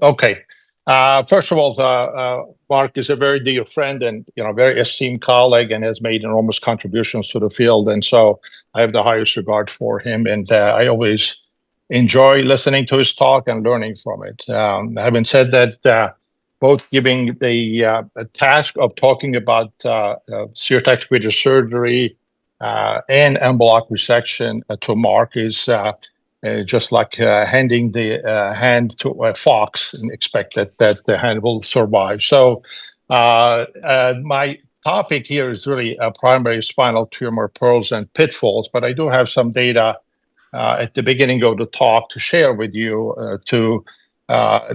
Okay. First of all, Mark is a very dear friend and very esteemed colleague, and has made enormous contributions to the field. And so I have the highest regard for him, and I always enjoy listening to his talk and learning from it. Having said that, both giving the task of talking about stereotactic surgery and en bloc resection to Mark is. Just like handing the hand to a fox and expect that the hand will survive. So my topic here is really primary spinal tumor pearls and pitfalls, but I do have some data at the beginning of the talk to share with you to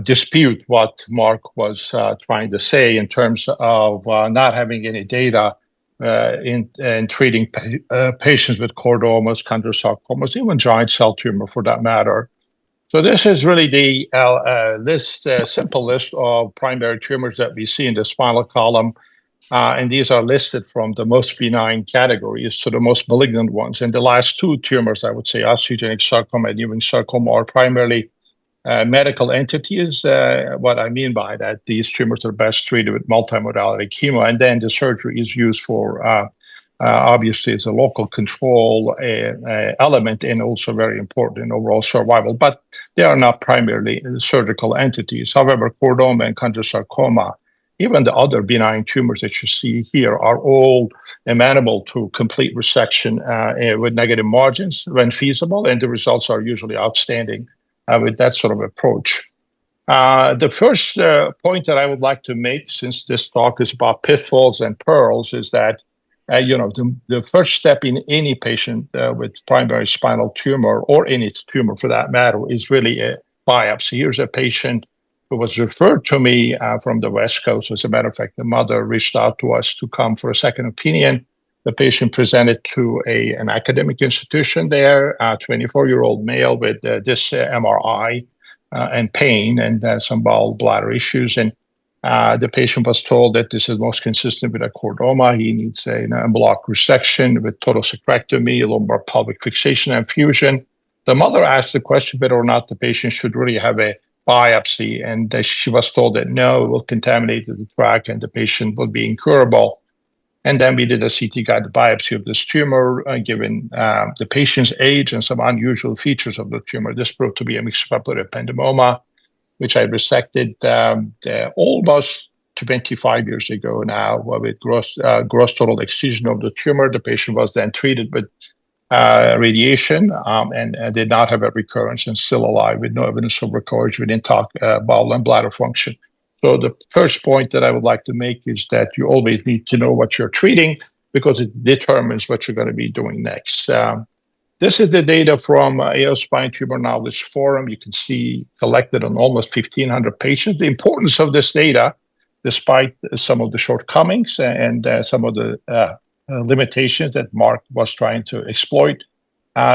dispute what Mark was trying to say in terms of not having any data in treating patients with chordomas, chondrosarcomas, even giant cell tumor for that matter. So this is really the simple list of primary tumors that we see in the spinal column. And these are listed from the most benign categories to the most malignant ones. And the last two tumors, I would say, osteogenic sarcoma and Ewing sarcoma, are primarily medical entities. What I mean by that, these tumors are best treated with multimodality chemo, and then the surgery is used for obviously as a local control element and also very important in overall survival. But they are not primarily surgical entities. However, chordoma and chondrosarcoma, even the other benign tumors that you see here, are all amenable to complete resection with negative margins when feasible, and the results are usually outstanding with that sort of approach. The first point that I would like to make, since this talk is about pitfalls and pearls, is that the first step in any patient with primary spinal tumor, or any tumor for that matter, is really a biopsy. Here's a patient who was referred to me from the West Coast. As a matter of fact, the mother reached out to us to come for a second opinion. The patient presented to an academic institution there, a 24-year-old male with this MRI and pain and some bowel bladder issues. And the patient was told that this is most consistent with a chordoma. He needs an en bloc resection with total sacrectomy, lumbar pelvic fixation and fusion. The mother asked the question whether or not the patient should really have a biopsy, and she was told that no, it will contaminate the tract and the patient will be incurable. And then we did a CT-guided biopsy of this tumor, given the patient's age and some unusual features of the tumor. This proved to be a mixed papillary ependymoma, which I resected almost 25 years ago now with gross total excision of the tumor. The patient was then treated with radiation and did not have a recurrence and still alive with no evidence of recurrence with intact bowel and bladder function. So the first point that I would like to make is that you always need to know what you're treating, because it determines what you're going to be doing next. This is the data from AO Spine Tumor Knowledge Forum. You can see collected on almost 1,500 patients. The importance of this data, despite some of the shortcomings and some of the limitations that Mark was trying to exploit,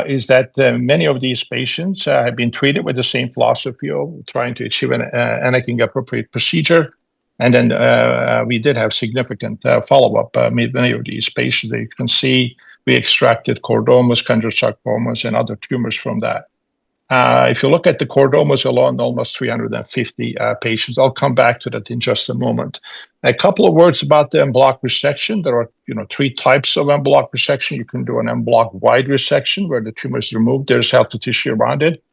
is that many of these patients have been treated with the same philosophy of trying to achieve an anything-appropriate procedure. And then we did have significant follow-up with many of these patients. You can see we extracted chordomas, chondrosarcomas, and other tumors from that. If you look at the chordomas alone, almost 350 patients. I'll come back to that in just a moment. A couple of words about the en bloc resection. There are, three types of en bloc resection. You can do an en bloc wide resection where the tumor is removed. There's healthy tissue around it.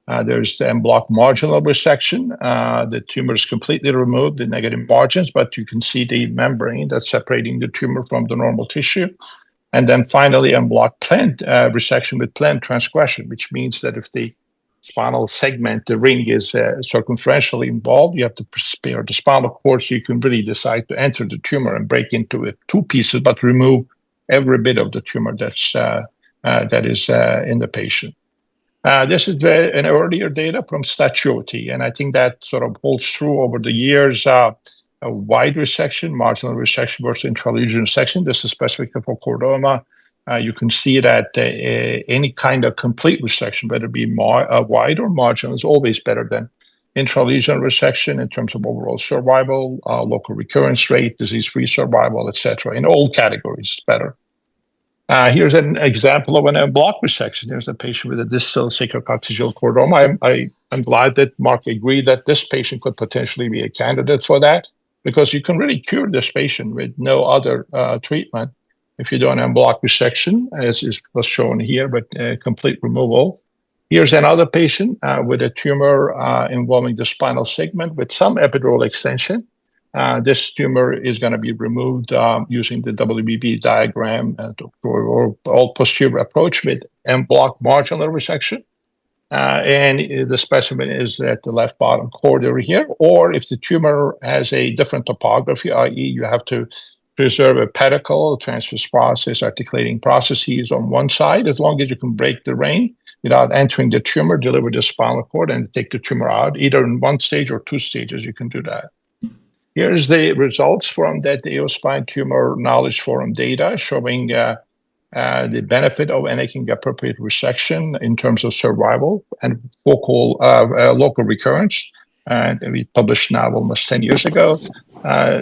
There's the en bloc marginal resection. The tumor is completely removed, the negative margins, but you can see the membrane that's separating the tumor from the normal tissue. And then finally, en bloc planned resection with planned transgression, which means that if the spinal segment, the ring, is circumferentially involved, you have to spare the spinal cord, so you can really decide to enter the tumor and break into it two pieces, but remove every bit of the tumor that is in the patient. This is an earlier data from Statuity, and I think that sort of holds true over the years. A wide resection, marginal resection versus intralesional resection. This is specifically for chordoma. You can see that any kind of complete resection, whether it be wide or marginal, is always better than intralesional resection in terms of overall survival, local recurrence rate, disease-free survival, etc. In all categories, better. Here's an example of an bloc resection. There's a patient with a distal sacrococcygeal chordoma. I'm glad that Mark agreed that this patient could potentially be a candidate for that, because you can really cure this patient with no other treatment if you do an bloc resection, as was shown here, but complete removal. Here's another patient with a tumor involving the spinal segment with some epidural extension. This tumor is going to be removed using the WBB diagram or all posterior approach with bloc marginal resection. And the specimen is at the left bottom corner here. Or if the tumor has a different topography, i.e., you have to preserve a pedicle, transverse process, articulating processes on one side, as long as you can break the vein without entering the tumor, deliver the spinal cord, and take the tumor out, either in one stage or two stages, you can do that. Here's the results from that Eospine Tumor Knowledge Forum data showing the benefit of making appropriate resection in terms of survival and local recurrence. And we published now almost 10 years ago.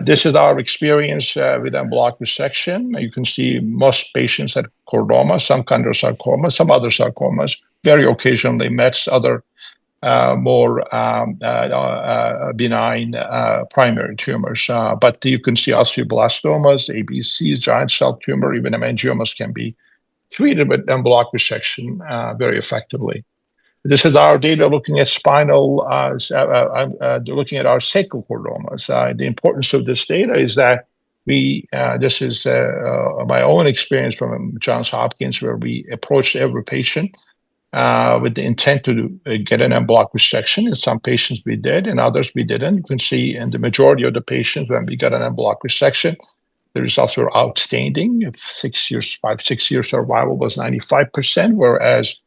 This is our experience with bloc resection. You can see most patients had chordoma, some chondrosarcoma, some other sarcomas, very occasionally Mets, other more benign primary tumors. But you can see osteoblastomas, ABCs, giant cell tumor, even angiomas can be treated with bloc resection very effectively. This is our data looking at spinal, looking at our sacral chordomas. The importance of this data is that this is my own experience from Johns Hopkins, where we approached every patient with the intent to get an bloc resection. In some patients we did, and others we didn't. You can see in the majority of the patients when we got an bloc resection, the results were outstanding. 6 years survival was 95%, whereas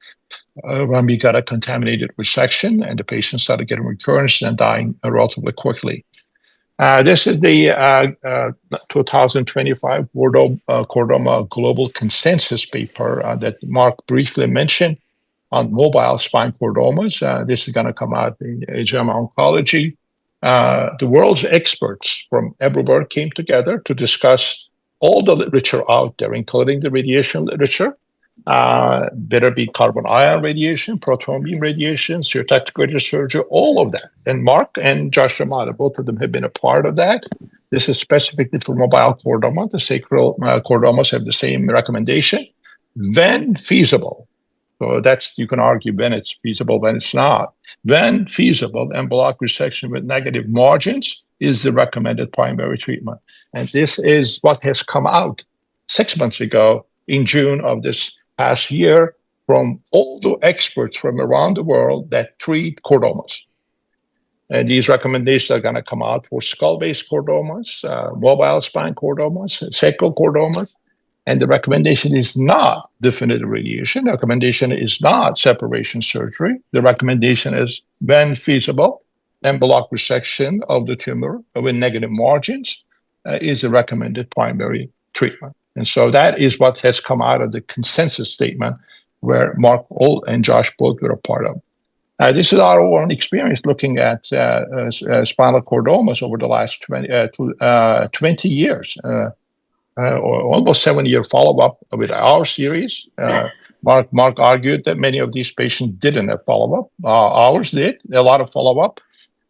when we got a contaminated resection and the patient started getting recurrence and dying relatively quickly. This is the 2025 Chordoma Global Consensus paper that Mark briefly mentioned on mobile spine chordomas. This is going to come out in JAMA Oncology. The world's experts from everywhere came together to discuss all the literature out there, including the radiation literature. Better be carbon ion radiation, proton beam radiation, stereotactic radiosurgery, all of that. And Mark and Josh Ramada, both of them have been a part of that. This is specifically for mobile chordoma. The sacral chordomas have the same recommendation. When feasible, so that's, you can argue when it's feasible, when it's not. When feasible, bloc resection with negative margins is the recommended primary treatment. And this is what has come out 6 months ago in June of this past year from all the experts from around the world that treat chordomas. And these recommendations are going to come out for skull-based chordomas, mobile spine chordomas, sacral chordomas. And the recommendation is not definitive radiation. The recommendation is not separation surgery. The recommendation is, when feasible, bloc resection of the tumor with negative margins is a recommended primary treatment. And so that is what has come out of the consensus statement where Mark and Josh both were a part of. This is our own experience looking at spinal chordomas over the last 20 years. Almost 7-year follow-up with our series. Mark argued that many of these patients didn't have follow-up. Ours did, a lot of follow-up.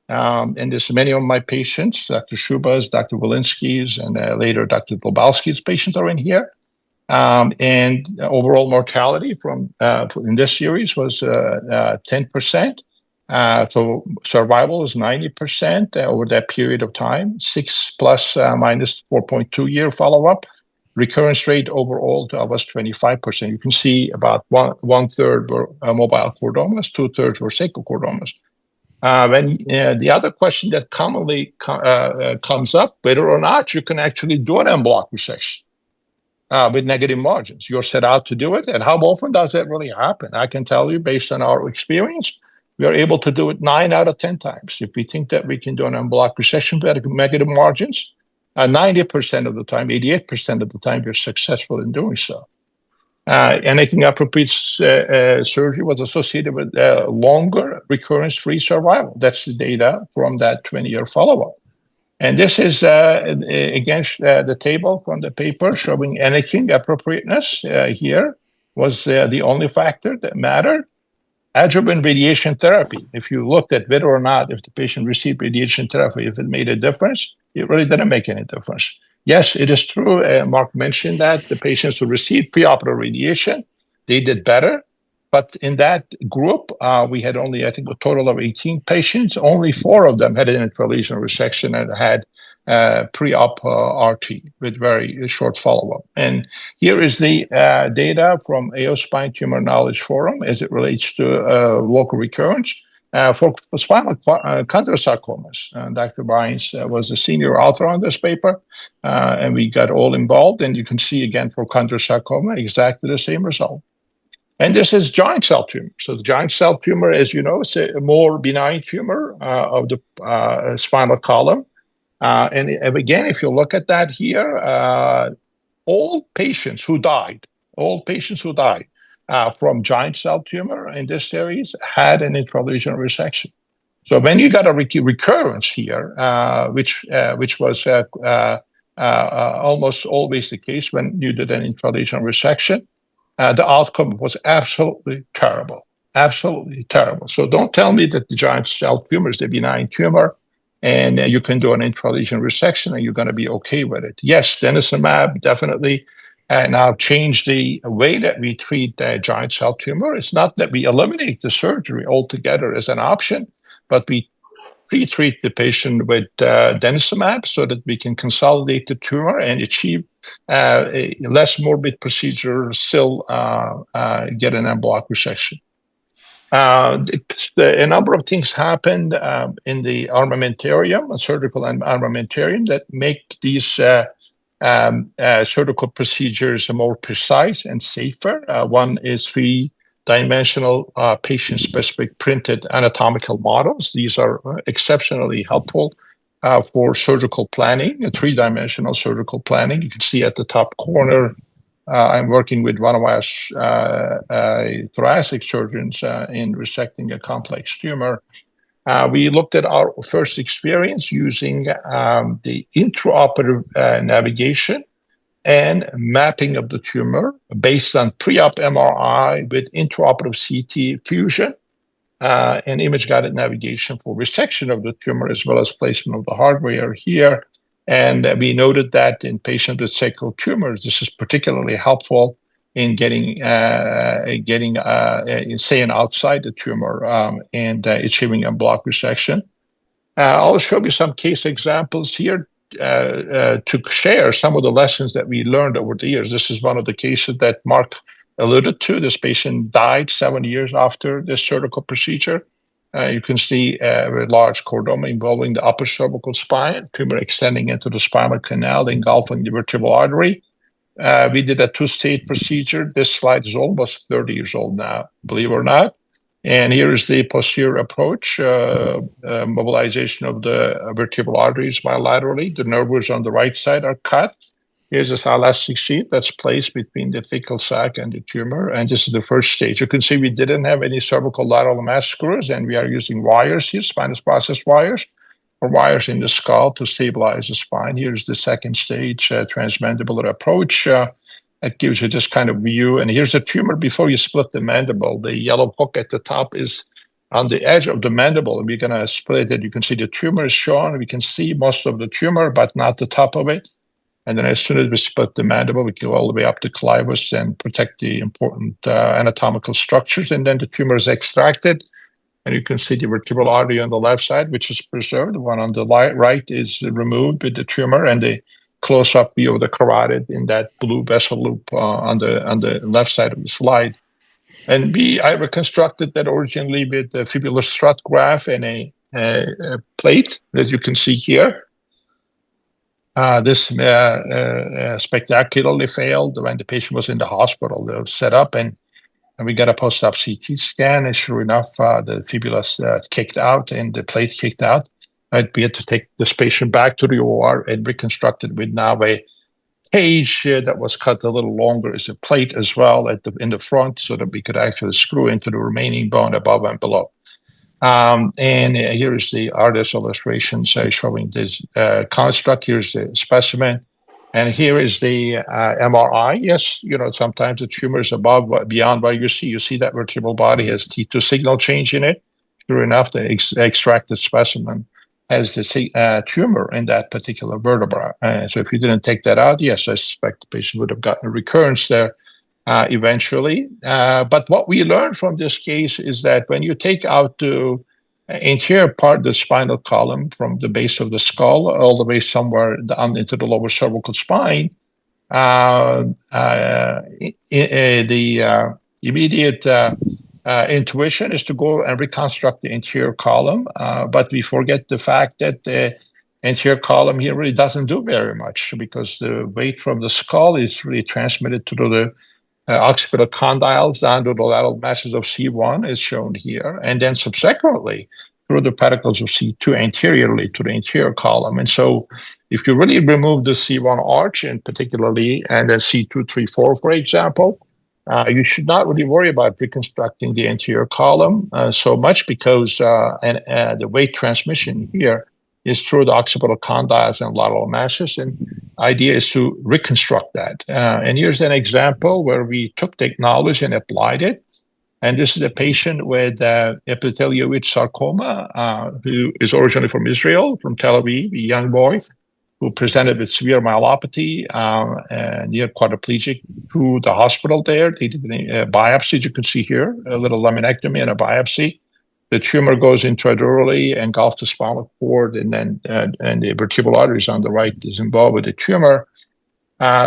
And there's many of my patients, Dr. Shuba's, Dr. Walensky's, and later Dr. Globalski's patients are in here. And overall mortality in this series was 10%. So survival is 90% over that period of time, 6 plus minus 4.2 year follow-up. Recurrence rate overall was 25%. You can see about one third were mobile chordomas, 2/3 were sacral chordomas. The other question that commonly comes up, whether or not you can actually do an bloc resection with negative margins. You're set out to do it, and how often does that really happen? I can tell you, based on our experience, we are able to do it 9 out of 10 times. If we think that we can do an bloc resection with negative margins, 90% of the time, 88% of the time, we're successful in doing so. And making appropriate surgery was associated with longer recurrence-free survival. That's the data from that 20-year follow-up. And this is against the table from the paper showing anything appropriateness here was the only factor that mattered. Adjuvant radiation therapy, if you looked at whether or not if the patient received radiation therapy, if it made a difference, it really didn't make any difference. Yes, it is true, Mark mentioned that the patients who received preoperative radiation, they did better. But in that group, we had only, I think, a total of 18 patients. Only 4 of them had an intralesional resection and had pre-op RT with very short follow-up. And here is the data from AO Spine Tumor Knowledge Forum as it relates to local recurrence for spinal chondrosarcomas. Dr. Bynes was the senior author on this paper, and we got all involved. And you can see again for chondrosarcoma exactly the same result. And this is giant cell tumor. So the giant cell tumor, as you know, is a more benign tumor of the spinal column. And again, if you look at that here, all patients who died from giant cell tumor in this series had an intralesional resection. So when you got a recurrence here, which was almost always the case when you did an intralesional resection, the outcome was absolutely terrible. Absolutely terrible. So don't tell me that the giant cell tumor is the benign tumor and you can do an intralesional resection and you're going to be okay with it. Yes, denosumab definitely now changed the way that we treat giant cell tumor. It's not that we eliminate the surgery altogether as an option, but we pre-treat the patient with denosumab so that we can consolidate the tumor and achieve a less morbid procedure, still get an en bloc resection. A number of things happened in the armamentarium, a surgical armamentarium, that make these surgical procedures more precise and safer. One is three-dimensional patient-specific printed anatomical models. These are exceptionally helpful for surgical planning, three-dimensional surgical planning. You can see at the top corner, I'm working with one of our thoracic surgeons in resecting a complex tumor. We looked at our first experience using the intraoperative navigation and mapping of the tumor based on pre-op MRI with intraoperative CT fusion and image-guided navigation for resection of the tumor as well as placement of the hardware here. And we noted that in patients with sacral tumors, this is particularly helpful in staying outside the tumor and achieving en bloc resection. I'll show you some case examples here to share some of the lessons that we learned over the years. This is one of the cases that Mark alluded to. This patient died 7 years after this surgical procedure. You can see a large chordoma involving the upper cervical spine, tumor extending into the spinal canal, engulfing the vertebral artery. We did a 2-stage procedure. This slide is almost 30 years old now, believe it or not. And here is the posterior approach, mobilization of the vertebral arteries bilaterally. The nerves on the right side are cut. Here's a thoracic sheet that's placed between the thecal sac and the tumor. And this is the first stage. You can see we didn't have any cervical lateral mass screws, and we are using wires here, spinous process wires, or wires in the skull to stabilize the spine. Here's the second stage, transmandibular approach. That gives you this kind of view. And here's the tumor before you split the mandible. The yellow hook at the top is on the edge of the mandible, and we're going to split it. You can see the tumor is shown. We can see most of the tumor, but not the top of it. And then as soon as we split the mandible, we go all the way up to clivus and protect the important anatomical structures. And then the tumor is extracted. And you can see the vertebral artery on the left side, which is preserved. The one on the right is removed with the tumor, and the close-up view of the carotid in that blue vessel loop on the left side of the slide. And I reconstructed that originally with the fibular strut graft and a plate, as you can see here. This spectacularly failed when the patient was in the hospital. They were set up, and we got a post-op CT scan, and sure enough, the fibula kicked out and the plate kicked out. We had to take this patient back to the OR and reconstruct it with now a cage that was cut a little longer as a plate as well in the front so that we could actually screw into the remaining bone above and below. And here is the artist illustration showing this construct. Here's the specimen. And here is the MRI. Yes, sometimes the tumor is beyond what you see. You see that vertebral body has T2 signal change in it. Sure enough, the extracted specimen has the tumor in that particular vertebra. So if you didn't take that out, yes, I suspect the patient would have gotten a recurrence there eventually. But what we learned from this case is that when you take out the anterior part of the spinal column from the base of the skull all the way somewhere down into the lower cervical spine, the immediate intuition is to go and reconstruct the anterior column, but we forget the fact that the anterior column here really doesn't do very much because the weight from the skull is really transmitted to the occipital condyles down to the lateral masses of C1 is shown here, and then subsequently through the pedicles of C2 anteriorly to the anterior column. And so if you really remove the C1 arch, and particularly, and then C2, 3, 4, for example, you should not really worry about reconstructing the anterior column so much because the weight transmission here is through the occipital condyles and lateral masses, and idea is to reconstruct that. And here's an example where we took technology and applied it. And this is a patient with epithelioid sarcoma who is originally from Israel, from Tel Aviv, a young boy who presented with severe myelopathy and near quadriplegic to the hospital there. They did a biopsy, you can see here, a little laminectomy and a biopsy. The tumor goes intradurally, engulfs the spinal cord, and then and the vertebral arteries on the right is involved with the tumor.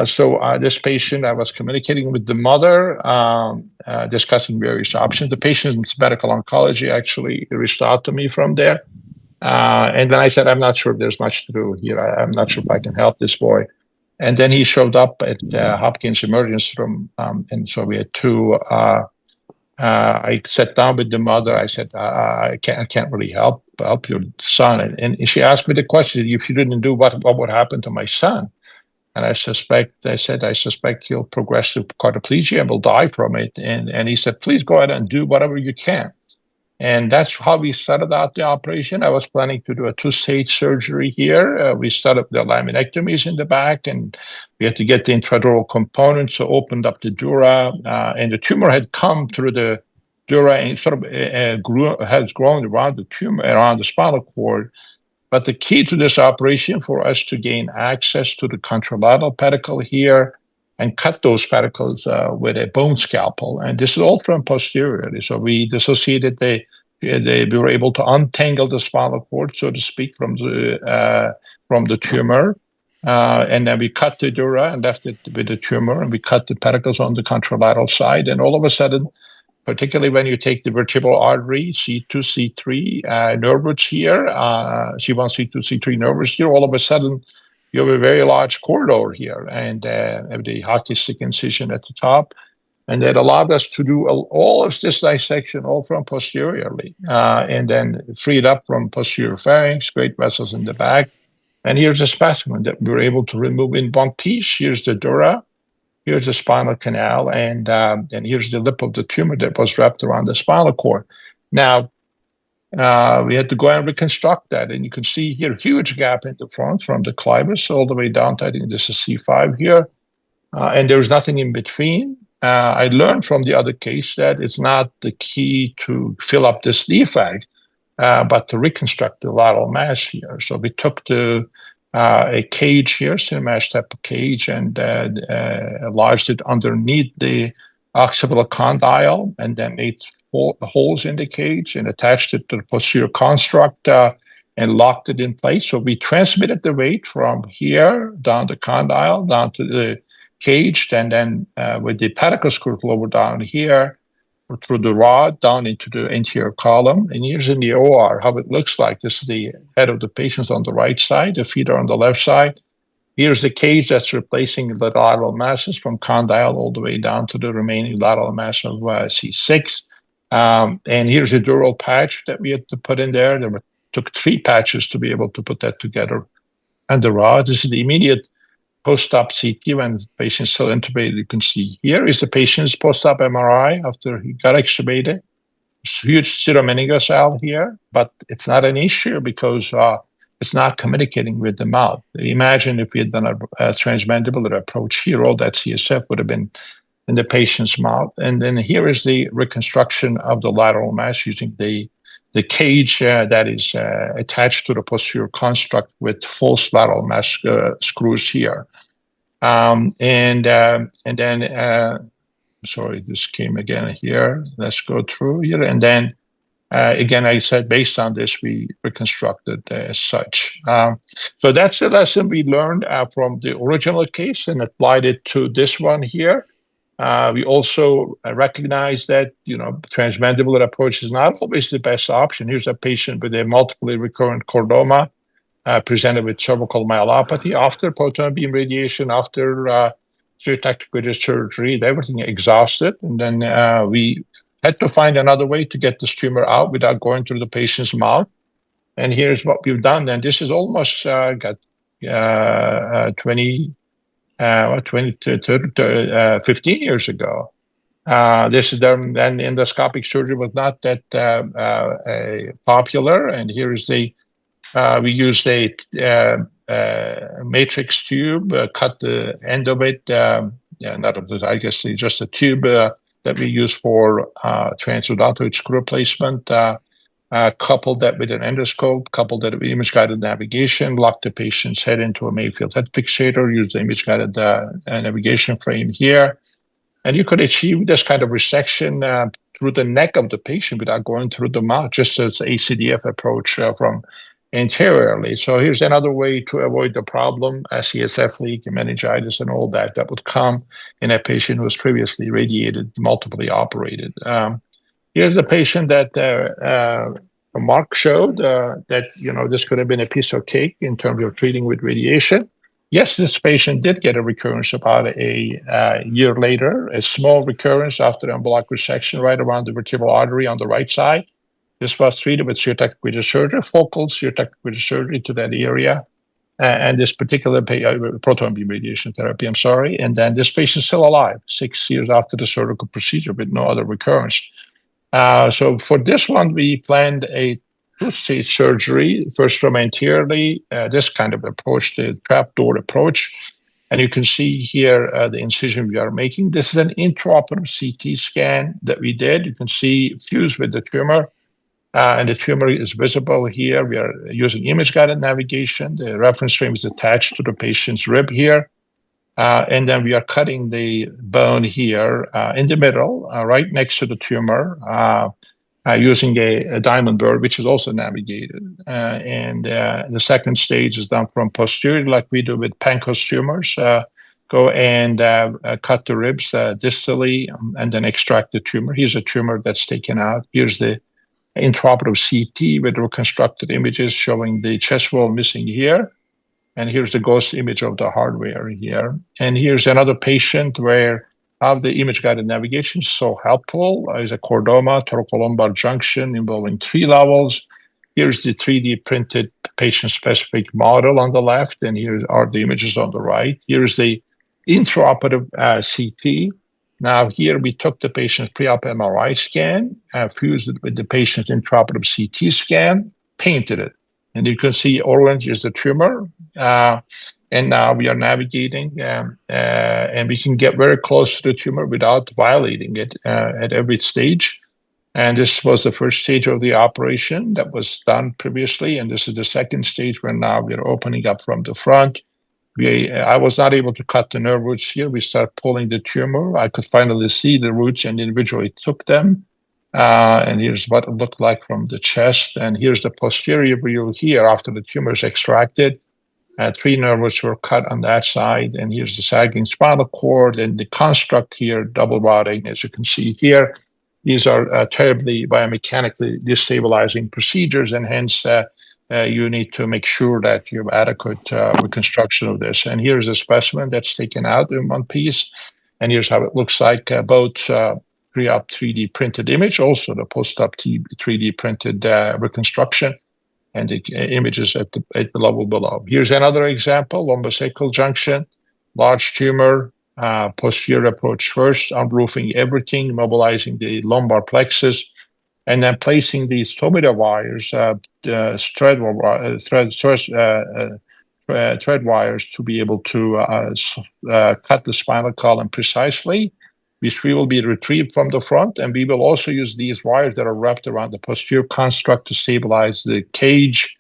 So this patient, I was communicating with the mother, discussing various options. The patient's medical oncology actually reached out to me from there. And then I said, I'm not sure if there's much to do here. I'm not sure if I can help this boy. And then he showed up at Hopkins emergency room. And so we had two. I sat down with the mother. I said, I can't really help your son. And she asked me the question, if you didn't do what would happen to my son? And I suspect he'll progress to quadriplegia and will die from it. And he said, please go ahead and do whatever you can. And that's how we started out the operation. I was planning to do a 2-stage surgery here. We started the laminectomies in the back, and we had to get the intradural components, so opened up the dura, and the tumor had come through the dura and sort of has grown around the tumor, around the spinal cord. But the key to this operation for us to gain access to the contralateral pedicle here and cut those pedicles with a bone scalpel. And this is all from posteriorly. So we dissociated we were able to untangle the spinal cord, so to speak, from the tumor. And then we cut the dura and left it with the tumor, and we cut the pedicles on the contralateral side. And all of a sudden, particularly when you take the vertebral artery, C2, C3 nerve roots here, C1, C2, C3 nerve roots here, all of a sudden, you have a very large corridor here, and the hockey stick incision at the top. And that allowed us to do all of this dissection all from posteriorly, and then free it up from posterior pharynx, great vessels in the back. And here's a specimen that we were able to remove in one piece. Here's the dura, here's the spinal canal, and here's the lip of the tumor that was wrapped around the spinal cord. Now, we had to go and reconstruct that, and you can see here a huge gap in the front from the clivus all the way down to, I think this is C5 here, and there was nothing in between. I learned from the other case that it's not the key to fill up this defect, but to reconstruct the lateral mass here. So we took a cage here, cinemash type of cage, and lodged it underneath the occipital condyle, and then made holes in the cage and attached it to the posterior construct and locked it in place. So we transmitted the weight from here down the condyle, down to the cage, and then with the pedicle screw lower down here, through the rod down into the anterior column. And here's in the OR how it looks like. This is the head of the patient on the right side, the feet are on the left side. Here's the cage that's replacing the lateral masses from condyle all the way down to the remaining lateral mass of C6. And here's a dural patch that we had to put in there. Took 3 patches to be able to put that together. And the rod, this is the immediate post-op CT when the patient's still intubated. You can see here is the patient's post-op MRI after he got extubated. huge pseudomeningeal cell here, but it's not an issue because it's not communicating with the mouth. Imagine if we had done a transmandibular approach here, all that CSF would have been in the patient's mouth. And then here is the reconstruction of the lateral mass using the cage that is attached to the posterior construct with false lateral mass screws here. And then, sorry, this came again here. Let's go through here. And then, again, I said, based on this, we reconstructed as such. So that's the lesson we learned from the original case and applied it to this one here. We also recognize that, transmandibular approach is not always the best option. Here's a patient with a multiply recurrent chordoma presented with cervical myelopathy after proton beam radiation, after stereotactic surgery, everything exhausted. And then we had to find another way to get this tumor out without going through the patient's mouth. And here's what we've done. And this is almost got 15 years ago. This is then endoscopic surgery was not that popular. And here is we used a matrix tube, cut the end of it. I guess it's just a tube that we use for transodontoid screw replacement. Coupled that with an endoscope, coupled that with image-guided navigation, locked the patient's head into a Mayfield head fixator, used the image-guided navigation frame here. And you could achieve this kind of resection through the neck of the patient without going through the mouth, just as ACDF approach from anteriorly. So here's another way to avoid the problem, CSF leak, meningitis, and all that would come in a patient who was previously radiated, multiply operated. Here's the patient that Mark showed that, this could have been a piece of cake in terms of treating with radiation. Yes, this patient did get a recurrence about a year later, a small recurrence after a bloc resection right around the vertebral artery on the right side. This was treated with stereotactic surgery, focal stereotactic surgery to that area. And this particular proton beam radiation therapy, and then this patient's still alive 6 years after the surgical procedure with no other recurrence. So for this one, we planned a two-stage surgery, first from anteriorly, this kind of approach, the trapdoor approach. And you can see here the incision we are making. This is an intraoperative CT scan that we did. You can see fused with the tumor. And the tumor is visible here. We are using image-guided navigation. The reference frame is attached to the patient's rib here. And then we are cutting the bone here in the middle, right next to the tumor, using a diamond burr, which is also navigated. And the second stage is done from posterior, like we do with Pancoast tumors. Go and cut the ribs distally and then extract the tumor. Here's a tumor that's taken out. Here's the intraoperative CT with reconstructed images showing the chest wall missing here. And here's the ghost image of the hardware here. And here's another patient where the image-guided navigation is so helpful. There's a chordoma, thoracolumbar junction involving 3 levels. Here's the 3D printed patient-specific model on the left, and here are the images on the right. Here's the intraoperative CT. Now here we took the patient's pre-op MRI scan, fused it with the patient's intraoperative CT scan, painted it. And you can see orange is the tumor. And now we are navigating, and we can get very close to the tumor without violating it at every stage. And this was the first stage of the operation that was done previously. And this is the second stage where now we are opening up from the front. I was not able to cut the nerve roots here. We start pulling the tumor. I could finally see the roots and individually took them. And here's what it looked like from the chest. And here's the posterior view here after the tumor is extracted. 3 nerve roots were cut on that side. And here's the sagging spinal cord and the construct here, double rotting, as you can see here. These are terribly biomechanically destabilizing procedures, and hence you need to make sure that you have adequate reconstruction of this. And here's a specimen that's taken out in one piece. And here's how it looks like, both pre-op 3D printed image, also the post-op 3D printed reconstruction, and the images at the level below. Here's another example, lumbosacral junction, large tumor, posterior approach first, unroofing everything, mobilizing the lumbar plexus, and then placing these tomato wires, thread wires to be able to cut the spinal column precisely, which we will be retrieved from the front. And we will also use these wires that are wrapped around the posterior construct to stabilize the cage.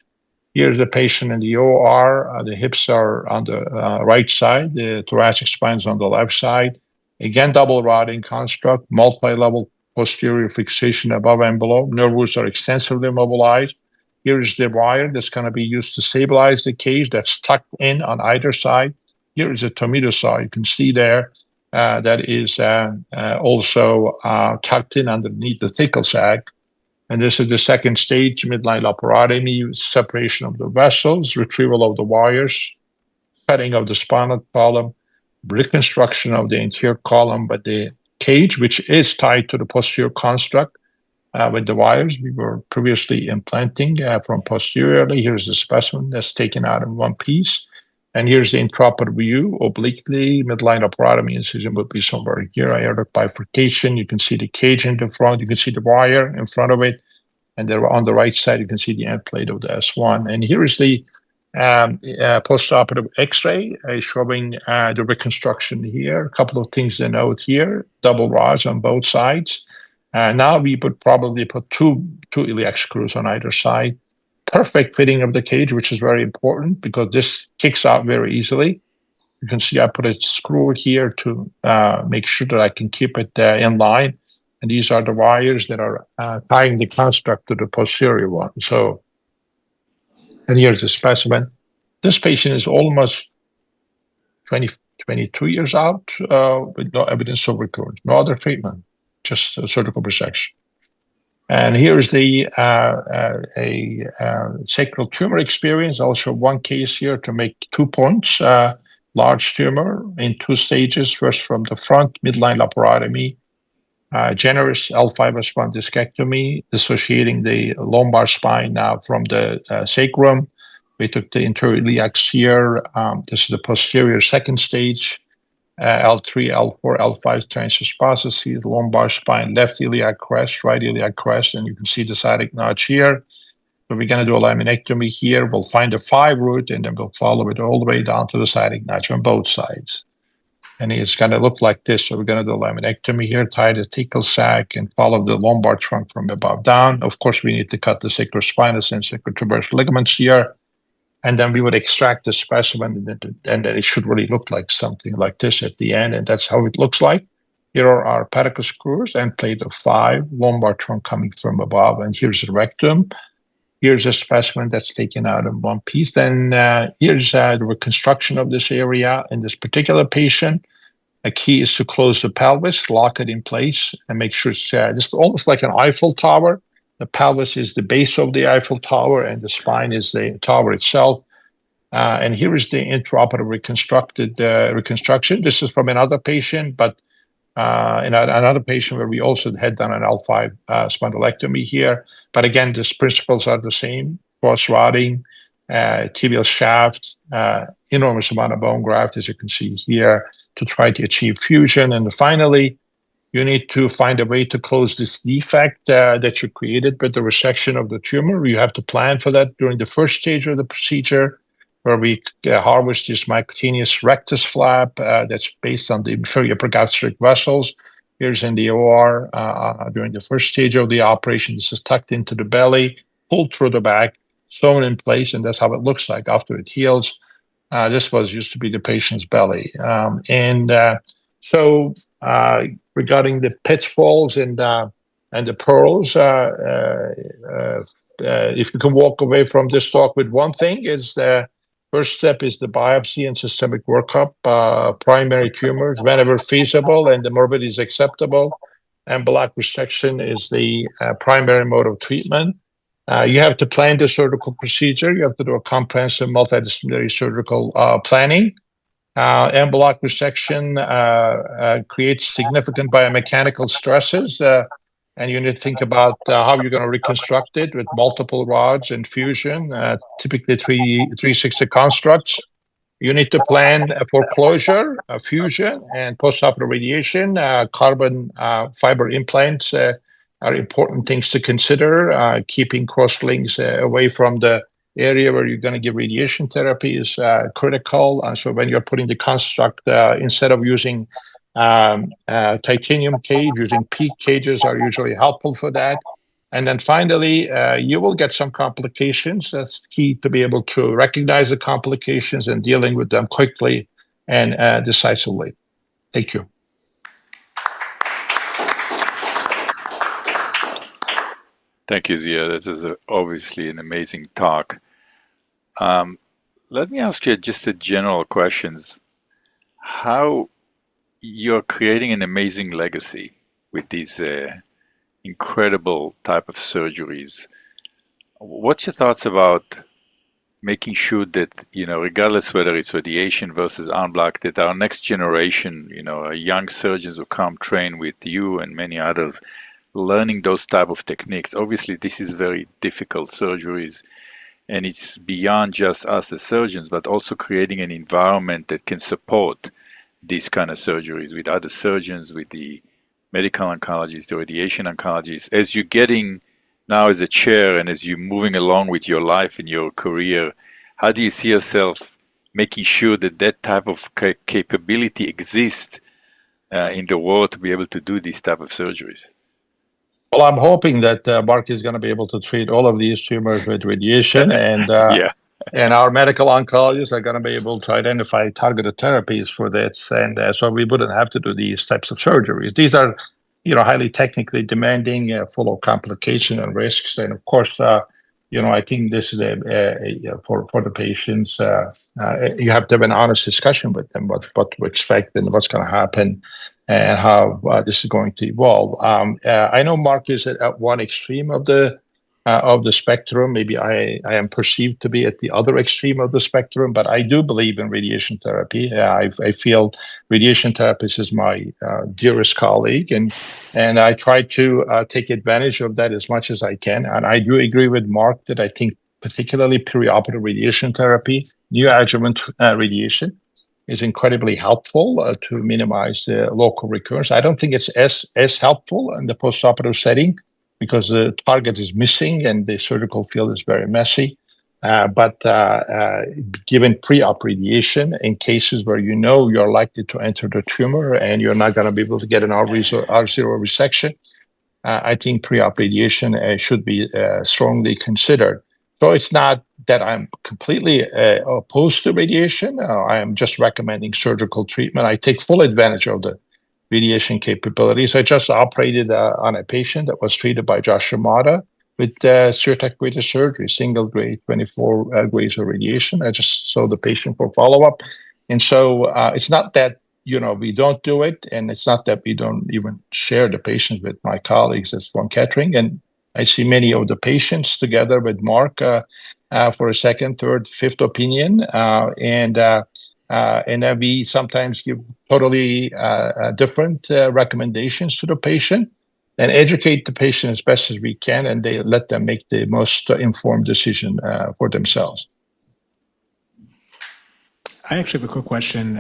Here's the patient in the OR. The hips are on the right side. The thoracic spine is on the left side. Again, double rodding construct, multi-level posterior fixation above and below. Nerve roots are extensively mobilized. Here is the wire that's going to be used to stabilize the cage that's tucked in on either side. Here is a tomato saw. You can see there that is also tucked in underneath the thecal sac. And this is the second stage, midline laparotomy, separation of the vessels, retrieval of the wires, cutting of the spinal column, reconstruction of the anterior column, but the cage, which is tied to the posterior construct with the wires we were previously implanting from posteriorly. Here's the specimen that's taken out in one piece. And here's the intraoperative view, obliquely, midline laparotomy incision would be somewhere here. Aortic bifurcation. You can see the cage in the front. You can see the wire in front of it. And there on the right side, you can see the end plate of the S1. And here is the postoperative X-ray showing the reconstruction here. A couple of things to note here: double rods on both sides. Now we would probably put two iliac screws on either side. Perfect fitting of the cage, which is very important because this kicks out very easily. You can see I put a screw here to make sure that I can keep it in line. And these are the wires that are tying the construct to the posterior one. So, and here's the specimen. This patient is almost 22 years out with no evidence of recurrence, no other treatment, just a surgical resection. And here's the sacral tumor experience. I'll show one case here to make 2 points. Large tumor in 2 stages. First from the front, midline laparotomy, generous L5S1 discectomy, dissociating the lumbar spine now from the sacrum. We took the interior iliacs here. This is the posterior second stage. L3, L4, L5 transverse processes, lumbar spine, left iliac crest, right iliac crest, and you can see the sciatic notch here. So we're going to do a laminectomy here. We'll find a 5 root, and then we'll follow it all the way down to the sciatic notch on both sides. And it's going to look like this. So we're going to do a laminectomy here, tie the thecal sac, and follow the lumbar trunk from above down. Of course, we need to cut the sacrospinous and sacrotrabecular ligaments here. And then we would extract the specimen, and then it should really look like something like this at the end. And that's how it looks like. Here are our pedicle screws and plate of 5, lumbar trunk coming from above. And here's the rectum. Here's a specimen that's taken out in one piece. Then here's the reconstruction of this area in this particular patient. A key is to close the pelvis, lock it in place, and make sure it's just almost like an Eiffel Tower. The pelvis is the base of the Eiffel Tower, and the spine is the tower itself. And here is the intraoperative reconstruction. This is from another patient, but in another patient where we also had done an L5 spondylectomy here. But again, these principles are the same: cross-rodding, tibial shaft, enormous amount of bone graft, as you can see here, to try to achieve fusion. And finally, you need to find a way to close this defect that you created with the resection of the tumor. You have to plan for that during the first stage of the procedure, where we harvest this mycocutaneous rectus flap that's based on the inferior pregastric vessels. Here's in the OR during the first stage of the operation. This is tucked into the belly, pulled through the back, sewn in place, and that's how it looks like after it heals. This used to be the patient's belly. So regarding the pitfalls and the pearls, if you can walk away from this talk with one thing, is the first step is the biopsy and systemic workup, primary tumors whenever feasible and the morbidity is acceptable, and bloc resection is the primary mode of treatment. You have to plan the surgical procedure. You have to do a comprehensive multidisciplinary surgical planning. And bloc resection creates significant biomechanical stresses, and you need to think about how you're going to reconstruct it with multiple rods and fusion, typically 360 constructs. You need to plan for closure, fusion, and postoperative radiation, carbon fiber implants are important things to consider. Keeping crosslinks away from the area where you're going to give radiation therapy is critical. So when you're putting the construct, instead of using titanium cage, using PEEK cages are usually helpful for that. And then finally, you will get some complications. That's key to be able to recognize the complications and dealing with them quickly and decisively. Thank you. Thank you, Ziya. This is obviously an amazing talk. Let me ask you just a general questions. How you're creating an amazing legacy with these incredible type of surgeries. What's your thoughts about making sure that, regardless whether it's radiation versus en bloc, that our next generation, young surgeons who come train with you and many others, learning those type of techniques. Obviously, this is very difficult surgeries, and it's beyond just us as surgeons, but also creating an environment that can support these kind of surgeries with other surgeons, with the medical oncologists, the radiation oncologists. As you're getting now as a chair and as you're moving along with your life and your career, how do you see yourself making sure that that type of capability exists in the world to be able to do these type of surgeries? Well, I'm hoping that Mark is going to be able to treat all of these tumors with radiation, and Yeah. and our medical oncologists are going to be able to identify targeted therapies for this, and so we wouldn't have to do these types of surgeries. These are, highly technically demanding, full of complication and risks, and of course, I think this is for the patients. You have to have an honest discussion with them, what to expect and what's going to happen, and how this is going to evolve. I know Mark is at one extreme of the spectrum. Maybe I am perceived to be at the other extreme of the spectrum, but I do believe in radiation therapy. I feel radiation therapist is my dearest colleague, and I try to take advantage of that as much as I can. And I do agree with Mark that I think particularly perioperative radiation therapy, neoadjuvant radiation, is incredibly helpful to minimize the local recurrence. I don't think it's as helpful in the postoperative setting because the target is missing and the surgical field is very messy. But given pre-op radiation, in cases where you're likely to enter the tumor and you're not going to be able to get an R0 resection, I think pre-op radiation should be strongly considered. So it's not that I'm completely opposed to radiation. I am just recommending surgical treatment. I take full advantage of the radiation capabilities. I just operated on a patient that was treated by Josh Shimada with stereotactic surgery, single grade, 24 grades of radiation. I just saw the patient for follow-up. And so it's not that, we don't do it, and it's not that we don't even share the patients with my colleagues at Sloan Kettering. And I see many of the patients together with Mark for a second, third, fifth opinion. And then we sometimes give totally different recommendations to the patient and educate the patient as best as we can, and they let them make the most informed decision for themselves. I actually have a quick question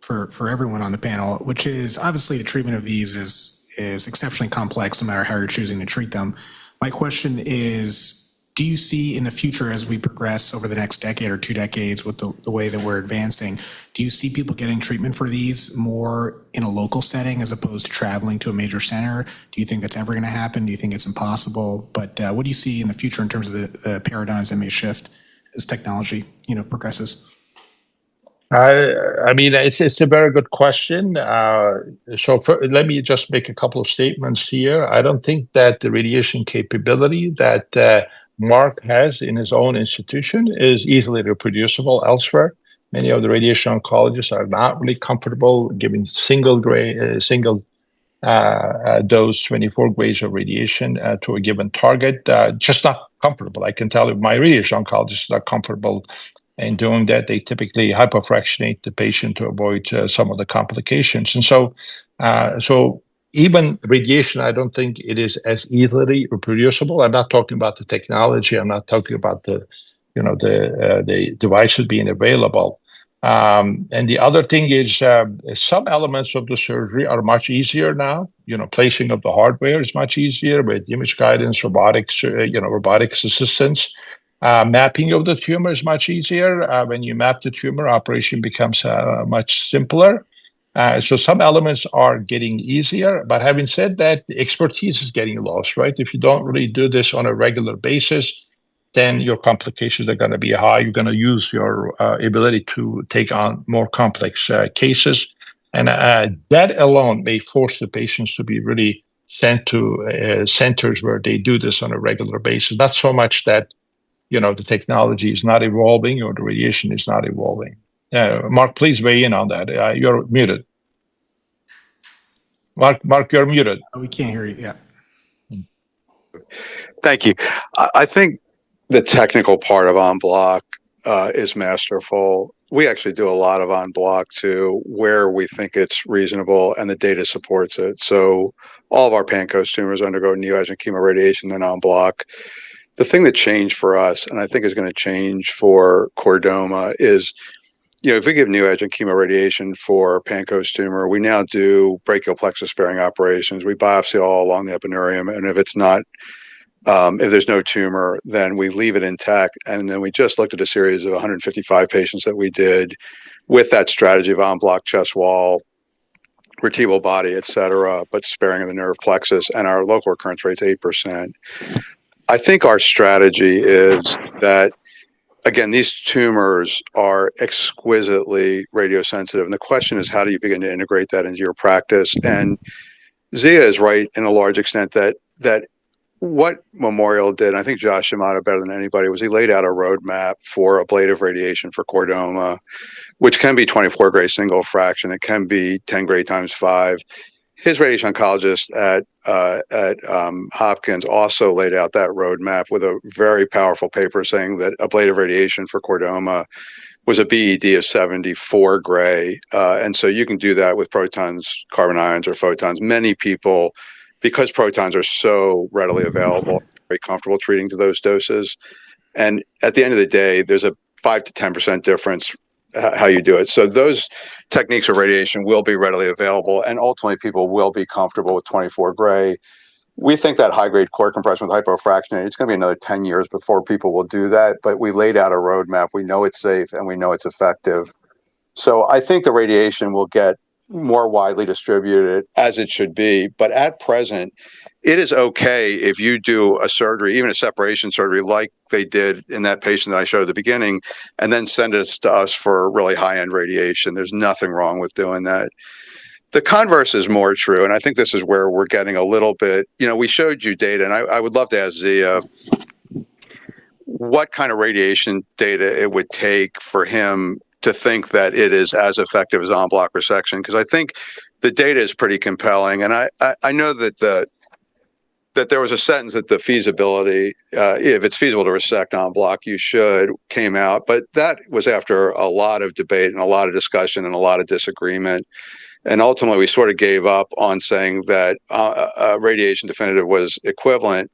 for everyone on the panel, which is obviously the treatment of these is exceptionally complex no matter how you're choosing to treat them. My question is, do you see in the future as we progress over the next decade or 2 decades with the way that we're advancing, do you see people getting treatment for these more in a local setting as opposed to traveling to a major center? Do you think that's ever going to happen? Do you think it's impossible? But what do you see in the future in terms of the paradigms that may shift as technology, progresses? I mean, it's a very good question. Let me just make a couple of statements here. I don't think that the radiation capability that Mark has in his own institution is easily reproducible elsewhere. Many of the radiation oncologists are not really comfortable giving single dose 24 grades of radiation to a given target. Just not comfortable. I can tell you my radiation oncologist is not comfortable in doing that. They typically hypofractionate the patient to avoid some of the complications. And so even radiation, I don't think it is as easily reproducible. I'm not talking about the technology. I'm not talking about the devices being available. And the other thing is some elements of the surgery are much easier now. Placing of the hardware is much easier with image guidance, robotics, robotics assistance. Mapping of the tumor is much easier. When you map the tumor, operation becomes much simpler. So some elements are getting easier, but having said that, the expertise is getting lost, right? If you don't really do this on a regular basis, then your complications are going to be high. You're going to use your ability to take on more complex cases. And that alone may force the patients to be really sent to centers where they do this on a regular basis. Not so much that, the technology is not evolving or the radiation is not evolving. Mark, please weigh in on that. You're muted. Mark, you're muted. Oh, we can't hear you. Yeah. Thank you. I think the technical part of en bloc is masterful. We actually do a lot of en bloc too, where we think it's reasonable and the data supports it. So all of our Pancoast tumors undergo neoadjuvant chemoradiation, then en bloc. The thing that changed for us, and I think is going to change for chordoma, is if we give neoadjuvant chemoradiation for Pancoast tumor, we now do brachial plexus sparing operations. We biopsy all along the epineurium, and if it's not if there's no tumor, then we leave it intact. And then we just looked at a series of 155 patients that we did with that strategy of en bloc chest wall, vertebral body, et cetera, but sparing of the nerve plexus, and our local recurrence rate's 8%. I think our strategy is that, again, these tumors are exquisitely radiosensitive. And the question is, how do you begin to integrate that into your practice? And Ziya is right in a large extent that what Memorial did, and I think Josh Shimada better than anybody, was he laid out a roadmap for ablative radiation for chordoma, which can be 24 gray single fraction. It can be 10 gray times 5. His radiation oncologist at Hopkins also laid out that roadmap with a very powerful paper saying that ablative radiation for chordoma was a BED of 74 gray. And so you can do that with protons, carbon ions, or photons. Many people, because protons are so readily available, very comfortable treating to those doses. And at the end of the day, there's a 5 to 10% difference how you do it. So those techniques of radiation will be readily available, and ultimately people will be comfortable with 24 gray. We think that high-grade core compression with hypofractionated, it's going to be another 10 years before people will do that, but we laid out a roadmap. We know it's safe, and we know it's effective. So I think the radiation will get more widely distributed, as it should be. But at present, it is okay if you do a surgery, even a separation surgery like they did in that patient that I showed at the beginning, and then send it to us for really high-end radiation. There's nothing wrong with doing that. The converse is more true, and I think this is where we're getting a little bit, we showed you data, and I would love to ask Ziya what kind of radiation data it would take for him to think that it is as effective as en bloc resection, because I think the data is pretty compelling. And I know that that there was a sentence that the feasibility, if it's feasible to resect en bloc, you should, came out. But that was after a lot of debate and a lot of discussion and a lot of disagreement. And ultimately, we sort of gave up on saying that radiation definitive was equivalent.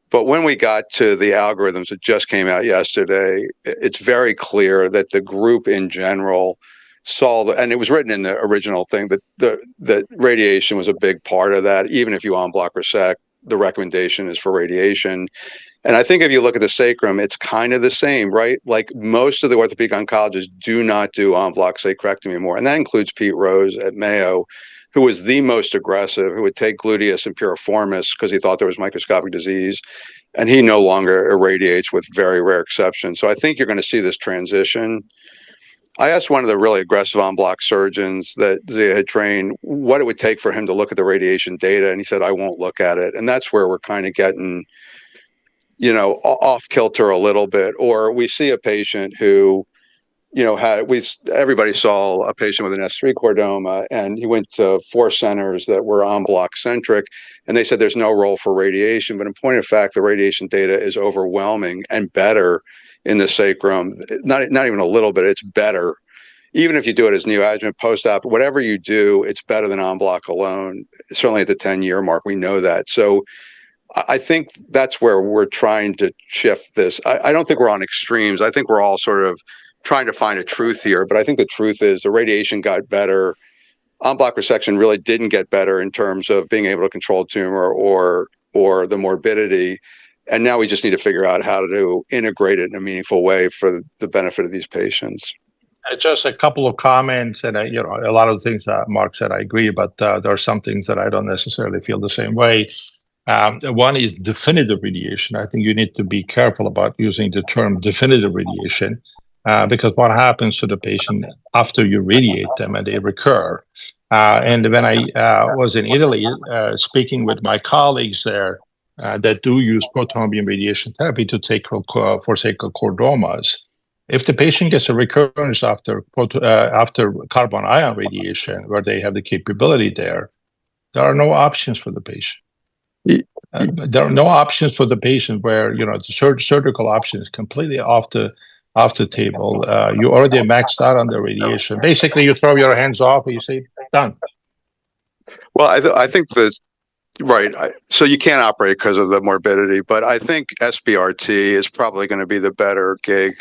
But when we got to the algorithms that just came out yesterday, it's very clear that the group in general saw, and it was written in the original thing, that radiation was a big part of that. Even if you en bloc resect, the recommendation is for radiation. And I think if you look at the sacrum, it's kind of the same, right? Like most of the orthopedic oncologists do not do en bloc sacrectomy anymore. And that includes Pete Rose at Mayo, who was the most aggressive, who would take gluteus and piriformis because he thought there was microscopic disease. And he no longer irradiates, with very rare exceptions. So I think you're going to see this transition. I asked one of the really aggressive en bloc surgeons that Ziya had trained what it would take for him to look at the radiation data. And he said, I won't look at it. And that's where we're kind of getting, off kilter a little bit. Or we see a patient who, everybody saw a patient with an S3 chordoma, and he went to 4 centers that were en bloc centric, and they said there's no role for radiation. But in point of fact, the radiation data is overwhelming and better in the sacrum. Not even a little bit, it's better. Even if you do it as neoadjuvant, post-op, whatever you do, it's better than en bloc alone. Certainly at the 10-year mark, we know that. So I think that's where we're trying to shift this. I don't think we're on extremes. I think we're all sort of trying to find a truth here, but I think the truth is the radiation got better. En bloc resection really didn't get better in terms of being able to control tumor or the morbidity. And now we just need to figure out how to integrate it in a meaningful way for the benefit of these patients. Just a couple of comments, and a lot of the things that Mark said, I agree, but there are some things that I don't necessarily feel the same way. One is definitive radiation. I think you need to be careful about using the term definitive radiation because what happens to the patient after you radiate them and they recur. And when I was in Italy speaking with my colleagues there that do use proton beam radiation therapy to take for sacral chordomas, if the patient gets a recurrence after carbon ion radiation, where they have the capability there are no options for the patient. There are no options for the patient where the surgical option is completely off the table. You already maxed out on the radiation. Basically, you throw your hands off and you say, done. Well, I think that, right. So you can't operate because of the morbidity, but I think SBRT is probably going to be the better gig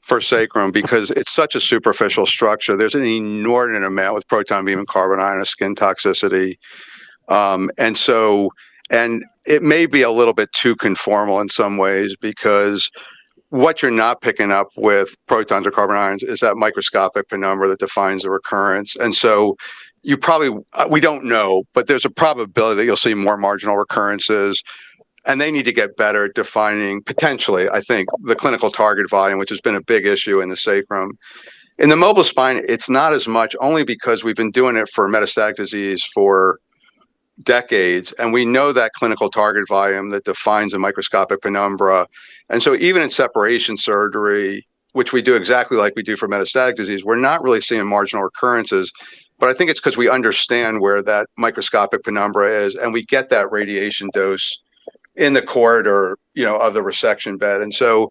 for sacrum because it's such a superficial structure. There's an inordinate amount with proton beam and carbon ion of skin toxicity. And it may be a little bit too conformal in some ways because what you're not picking up with protons or carbon ions is that microscopic penumbra that defines the recurrence. And so we don't know, but there's a probability that you'll see more marginal recurrences. And they need to get better at defining, potentially, I think, the clinical target volume, which has been a big issue in the sacrum. In the mobile spine, it's not as much, only because we've been doing it for metastatic disease for decades, and we know that clinical target volume that defines a microscopic penumbra. And so even in separation surgery, which we do exactly like we do for metastatic disease, we're not really seeing marginal recurrences. But I think it's because we understand where that microscopic penumbra is, and we get that radiation dose in the corridor, of the resection bed. And so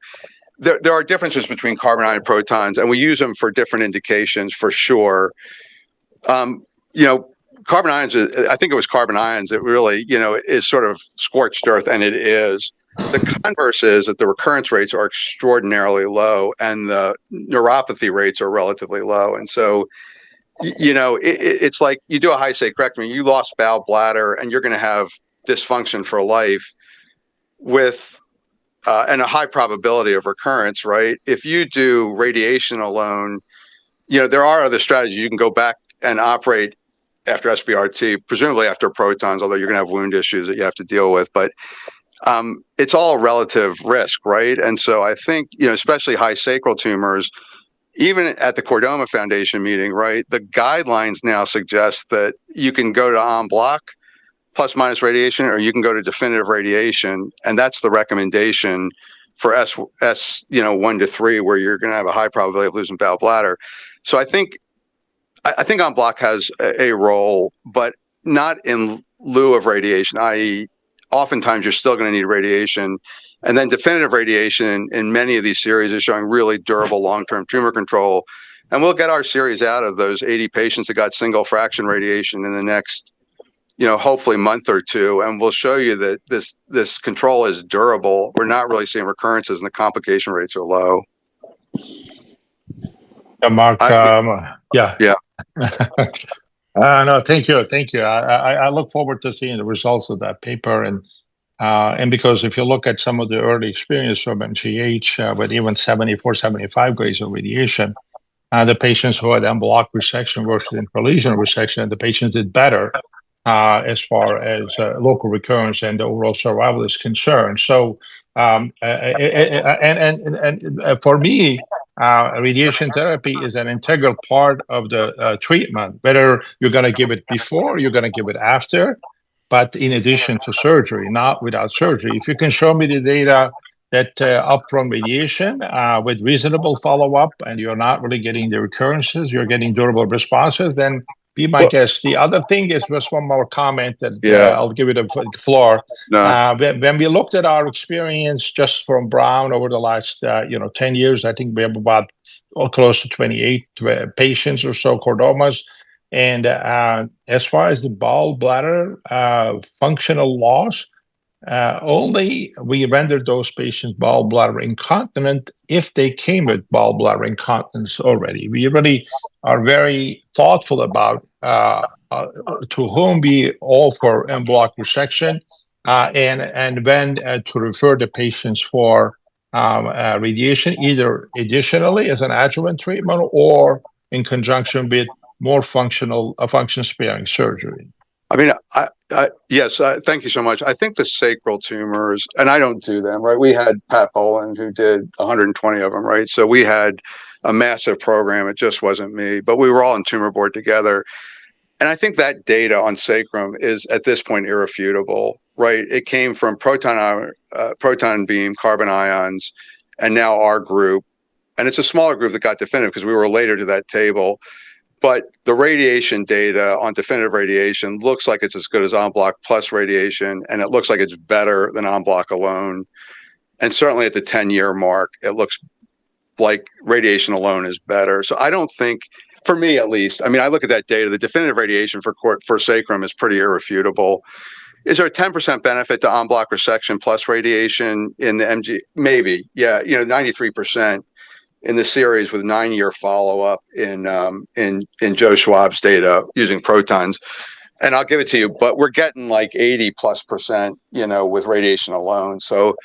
there are differences between carbon ion and protons, and we use them for different indications for sure. Carbon ions, I think it was carbon ions that really, is sort of scorched earth, and it is. The converse is that the recurrence rates are extraordinarily low and the neuropathy rates are relatively low. And so, it's like you do a high sacrectomy, you lost bowel bladder, and you're going to have dysfunction for life with and a high probability of recurrence, right? If you do radiation alone, there are other strategies. You can go back and operate after SBRT, presumably after protons, although you're going to have wound issues that you have to deal with. But it's all relative risk, right? And so I think, especially high sacral tumors, even at the Chordoma Foundation meeting, right, the guidelines now suggest that you can go to en bloc plus minus radiation, or you can go to definitive radiation. And that's the recommendation for S 1 to 3, where you're going to have a high probability of losing bowel bladder. So I think en bloc has a role, but not in lieu of radiation, i.e., oftentimes you're still going to need radiation. And then definitive radiation in many of these series is showing really durable long-term tumor control. And we'll get our series out of those 80 patients that got single fraction radiation in the next, hopefully month or two. And we'll show you that this control is durable. We're not really seeing recurrences and the complication rates are low. Mark, Yeah. No, thank you. I look forward to seeing the results of that paper, and because if you look at some of the early experience from MGH with even 74, 75 grades of radiation, the patients who had en bloc resection versus intralesional resection, the patients did better as far as local recurrence and the overall survival is concerned. So, and for me, radiation therapy is an integral part of the treatment, whether you're going to give it before, you're going to give it after, but in addition to surgery, not without surgery. If you can show me the data that upfront radiation with reasonable follow-up and you're not really getting the recurrences, you're getting durable responses, then be my guest. The other thing is just one more comment that I'll give it a floor. No. When we looked at our experience just from Brown over the last 10 years, I think we have about close to 28 patients or so chordomas. And as far as the bowel bladder functional loss, only we rendered those patients bowel bladder incontinent if they came with bowel bladder incontinence already. We really are very thoughtful about to whom we offer en bloc resection and when to refer the patients for radiation, either additionally as an adjuvant treatment or in conjunction with more function-sparing surgery. I mean, yes, thank you so much. I think the sacral tumors, and I don't do them, right? We had Pat Boland who did 120 of them, right? So we had a massive program. It just wasn't me, but we were all in tumor board together. And I think that data on sacrum is at this point irrefutable, right? It came from proton beam carbon ions, and now our group, and it's a smaller group that got definitive because we were later to that table. But the radiation data on definitive radiation looks like it's as good as en bloc plus radiation, and it looks like it's better than en bloc alone. And certainly at the 10-year mark, it looks like radiation alone is better. So I don't think, for me at least, I mean, I look at that data, the definitive radiation for sacrum is pretty irrefutable. Is there a 10% benefit to en bloc resection plus radiation in the MG? Maybe, yeah, 93%. In the series with 9-year follow-up in Joe Schwab's data using protons. And I'll give it to you, but we're getting like 80+%, with radiation alone. So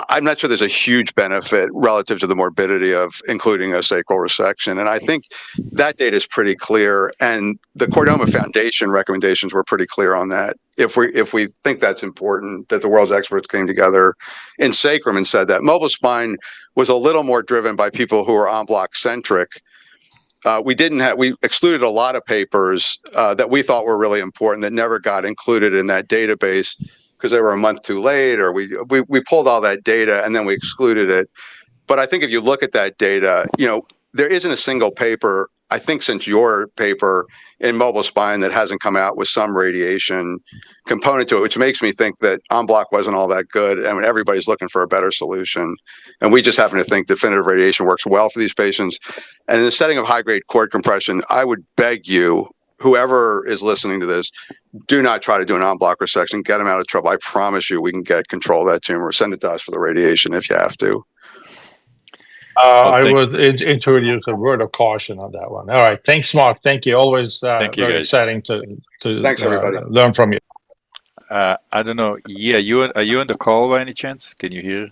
I'm not sure there's a huge benefit relative to the morbidity of including a sacral resection. And I think that data is pretty clear. And the Chordoma Foundation recommendations were pretty clear on that. If we think that's important, that the world's experts came together in sacrum and said that. Mobile spine was a little more driven by people who are en bloc centric. We excluded a lot of papers that we thought were really important that never got included in that database because they were a month too late, or we pulled all that data and then we excluded it. But I think if you look at that data, there isn't a single paper, I think since your paper in mobile spine, that hasn't come out with some radiation component to it, which makes me think that en bloc wasn't all that good. I mean, everybody's looking for a better solution. And we just happen to think definitive radiation works well for these patients. And in the setting of high-grade cord compression, I would beg you, whoever is listening to this, do not try to do an en bloc resection. Get them out of trouble. I promise you we can get control of that tumor. Send it to us for the radiation if you have to. I would introduce a word of caution on that one. All right. Thanks, Mark. Thank you. Always Thank you, very guys. exciting to Thanks, everybody. Learn from you. I don't know. Yeah, are you on the call by any chance? Can you hear?